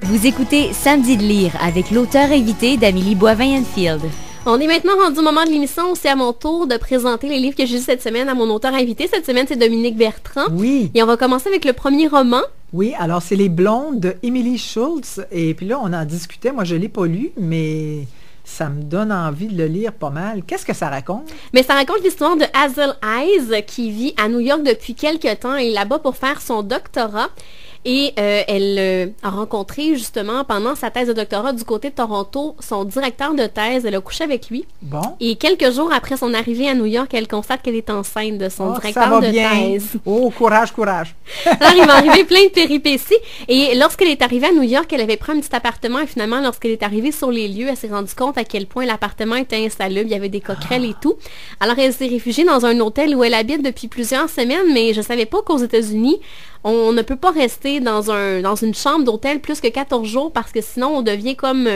Vous écoutez Samedi de lire avec l'auteur invité d'Amélie Boivin-Enfield. On est maintenant rendu au moment de l'émission où c'est à mon tour de présenter les livres que j'ai lus cette semaine à mon auteur invité. Cette semaine, c'est Dominique Bertrand. Oui. Et on va commencer avec le premier roman. Oui, alors c'est Les Blondes de Emily Schultz. Et puis là, on en discutait. Moi, je ne l'ai pas lu, mais ça me donne envie de le lire pas mal. Qu'est-ce que ça raconte? Mais ça raconte l'histoire de Hazel Eyes qui vit à New York depuis quelques temps et là-bas pour faire son doctorat. Et elle a rencontré justement pendant sa thèse de doctorat du côté de Toronto son directeur de thèse. Elle a couché avec lui. Bon. Et quelques jours après son arrivée à New York, elle constate qu'elle est enceinte de son Ça directeur va de bien. thèse. Oh, courage, courage. Alors, il va arriver plein de péripéties. Et lorsqu'elle est arrivée à New York, elle avait pris un petit appartement. Et finalement, lorsqu'elle est arrivée sur les lieux, elle s'est rendue compte à quel point l'appartement était insalubre. Il y avait des coquerelles et tout. Alors, elle s'est réfugiée dans un hôtel où elle habite depuis plusieurs semaines. Mais je savais pas qu'aux États-Unis, on ne peut pas rester dans une chambre d'hôtel plus que 14 jours parce que sinon, on devient comme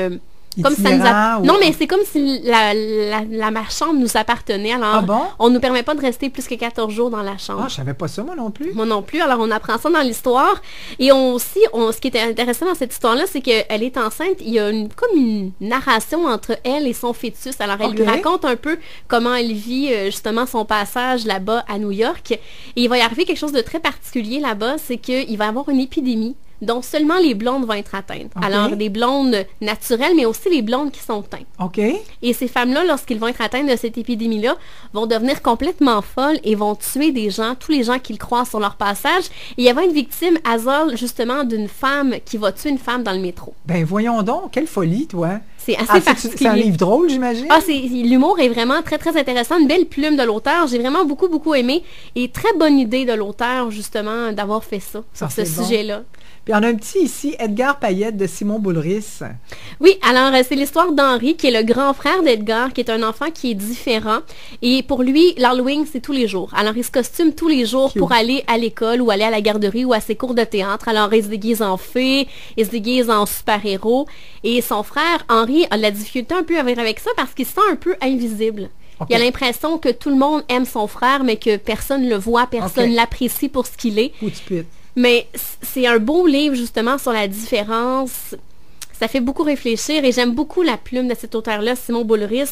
ça nous Non, mais c'est comme si ma chambre nous appartenait. Alors, on ne nous permet pas de rester plus que 14 jours dans la chambre. Ah, je savais pas ça, moi non plus. Moi non plus. Alors, on apprend ça dans l'histoire. Et ce qui était intéressant dans cette histoire-là, c'est qu'elle est enceinte. Il y a comme une narration entre elle et son fœtus. Alors, elle lui raconte un peu comment elle vit justement son passage là-bas à New York. Et il va y arriver quelque chose de très particulier là-bas, c'est qu'il va y avoir une épidémie dont seulement les blondes vont être atteintes. Okay. Alors, les blondes naturelles, mais aussi les blondes qui sont teintes. OK. Et ces femmes-là, lorsqu'ils vont être atteintes de cette épidémie-là, vont devenir complètement folles et vont tuer des gens, tous les gens qu'ils croisent sur leur passage. Et il va être victime, Hazel, justement, d'une femme qui va tuer une femme dans le métro. Ben voyons donc, quelle folie, toi. C'est assez particulier. C'est un livre drôle, j'imagine? Ah, l'humour est vraiment très, très intéressant. Une belle plume de l'auteur. J'ai vraiment beaucoup, beaucoup aimé. Et très bonne idée de l'auteur, justement, d'avoir fait ça, sur ce sujet-là. Puis on a un petit ici, Edgar Payette de Simon Boulris. Oui, alors c'est l'histoire d'Henri, qui est le grand frère d'Edgar, qui est un enfant qui est différent. Et pour lui, l'Halloween, c'est tous les jours. Alors il se costume tous les jours pour aller à l'école ou aller à la garderie ou à ses cours de théâtre. Alors il se déguise en fée, il se déguise en super-héros. Et son frère, Henri, a de la difficulté un peu avec ça parce qu'il se sent un peu invisible. Okay. Il a l'impression que tout le monde aime son frère, mais que personne ne le voit, personne ne l'apprécie pour ce qu'il est. Mais c'est un beau livre, justement, sur la différence. Ça fait beaucoup réfléchir et j'aime beaucoup la plume de cet auteur-là, Simon Boulris.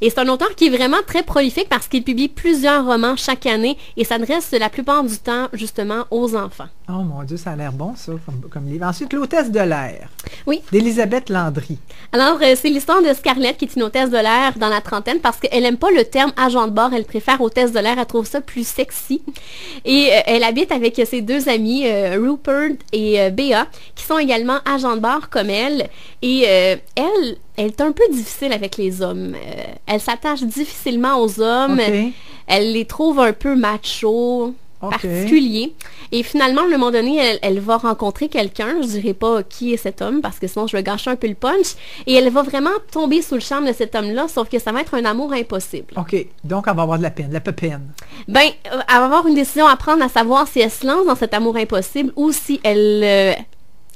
Et c'est un auteur qui est vraiment très prolifique parce qu'il publie plusieurs romans chaque année et s'adresse la plupart du temps, justement, aux enfants. Oh mon Dieu, ça a l'air bon, ça, comme livre. Ensuite, L'hôtesse de l'air. Oui. D'Élisabeth Landry. Alors, c'est l'histoire de Scarlett, qui est une hôtesse de l'air dans la trentaine, parce qu'elle n'aime pas le terme agent de bord, elle préfère hôtesse de l'air, elle trouve ça plus sexy. Et elle habite avec ses deux amis, Rupert et Béa, qui sont également agents de bord comme elle. Et elle est un peu difficile avec les hommes. Elle s'attache difficilement aux hommes. Okay. Elle les trouve un peu machos. Particulier. Et finalement, à un moment donné, elle va rencontrer quelqu'un, je dirais pas qui est cet homme, parce que sinon je vais gâcher un peu le punch, et elle va vraiment tomber sous le charme de cet homme-là, sauf que ça va être un amour impossible. OK. Donc, elle va avoir de la peine, de la pépine. Ben, elle va avoir une décision à prendre, à savoir si elle se lance dans cet amour impossible ou si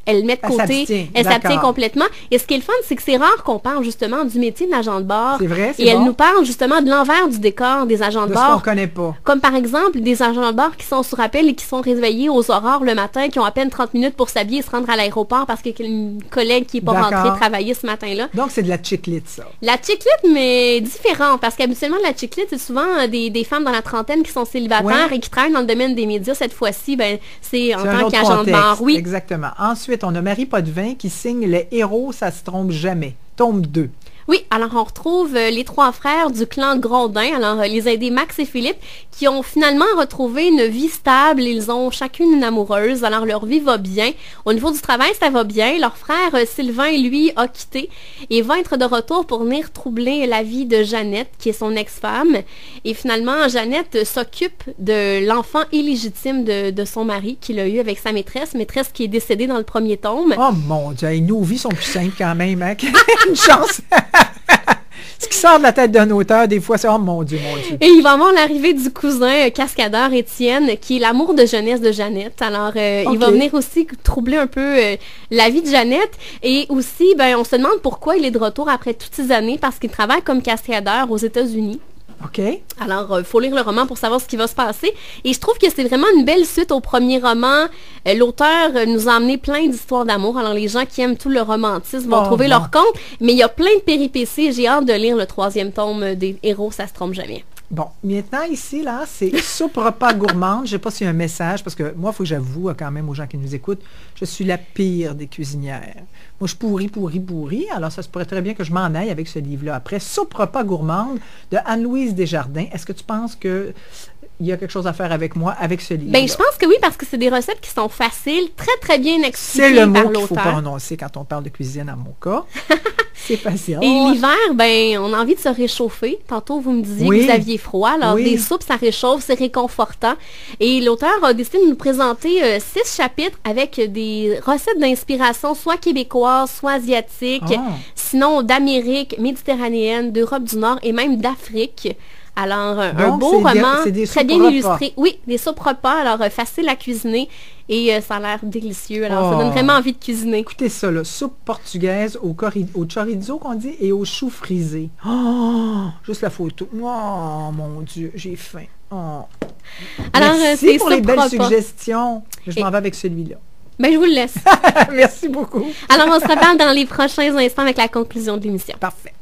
elle met de côté, elle s'abstient complètement. Et ce qui est le fun, c'est que c'est rare qu'on parle justement du métier d'agent de bord. C'est vrai, c'est Et elle nous parle justement de l'envers du décor des agents de bord. Ce qu'on connaît pas. Comme par exemple, des agents de bord qui sont sur appel et qui sont réveillés aux aurores le matin, qui ont à peine 30 minutes pour s'habiller et se rendre à l'aéroport parce qu'il y a une collègue qui n'est pas rentrée travailler ce matin-là. Donc, c'est de la chick-lit, ça. La chick-lit, mais différente, parce qu'habituellement, la chick-lit, c'est souvent des femmes dans la trentaine qui sont célibataires et qui travaillent dans le domaine des médias. Cette fois-ci, ben, c'est en tant qu'agent de bord. Oui. Exactement. Ensuite, on a Marie Potvin qui signe Les héros, ça se trompe jamais. Tome 2. Oui, alors on retrouve les trois frères du clan Grondin, alors les aînés Max et Philippe, qui ont finalement retrouvé une vie stable. Ils ont chacune une amoureuse, alors leur vie va bien. Au niveau du travail, ça va bien. Leur frère Sylvain, lui, a quitté et va être de retour pour venir troubler la vie de Jeannette, qui est son ex-femme. Et finalement, Jeannette s'occupe de l'enfant illégitime de son mari, qu'il a eu avec sa maîtresse qui est décédée dans le premier tome. Oh mon Dieu, nos vies sont plus simples quand même, hein? Une chance! Ce qui sort de la tête d'un auteur, des fois, c'est « Oh mon Dieu, mon Dieu! » Et il va avoir l'arrivée du cousin cascadeur Étienne, qui est l'amour de jeunesse de Jeannette. Alors, il va venir aussi troubler un peu la vie de Jeannette. Et aussi, ben, on se demande pourquoi il est de retour après toutes ces années, parce qu'il travaille comme cascadeur aux États-Unis. OK. Alors, il faut lire le roman pour savoir ce qui va se passer. Et je trouve que c'est vraiment une belle suite au premier roman. L'auteur nous a amené plein d'histoires d'amour. Alors, les gens qui aiment tout le romantisme vont trouver leur compte. Mais il y a plein de péripéties. J'ai hâte de lire le 3e tome des Héros, ça se trompe jamais. Bon, maintenant ici, là, c'est soupe repas gourmande. Je ne sais pas s'il y a un message, parce que moi, il faut que j'avoue quand même aux gens qui nous écoutent, je suis la pire des cuisinières. Moi, je pourris. Alors, ça se pourrait très bien que je m'en aille avec ce livre-là. Après, soupe repas gourmande de Anne-Louise Desjardins. Est-ce que tu penses que il y a quelque chose à faire avec moi, avec ce livre? Bien, je pense que oui, parce que c'est des recettes qui sont faciles, très bien expliquées par l'auteur. C'est le mot qu'il faut prononcer quand on parle de cuisine, à mon cas. C'est facile. Et l'hiver, ben, on a envie de se réchauffer. Tantôt, vous me disiez que vous aviez froid. Alors, des soupes, ça réchauffe, c'est réconfortant. Et l'auteur a décidé de nous présenter 6 chapitres avec des recettes d'inspiration, soit québécoises, soit asiatiques, sinon d'Amérique, méditerranéenne, d'Europe du Nord et même d'Afrique. Alors, un beau roman, très bien illustré. Oui, des soupes repas, alors facile à cuisiner et ça a l'air délicieux. Alors, ça donne vraiment envie de cuisiner. Écoutez ça, là, soupe portugaise au chorizo qu'on dit et au chou frisé. Oh, juste la photo. Oh, mon Dieu, j'ai faim. Oh. Alors, merci pour les belles suggestions. Je m'en vais avec celui-là. Ben, je vous le laisse. Merci beaucoup. Alors, on se reparle dans les prochains instants avec la conclusion de l'émission. Parfait.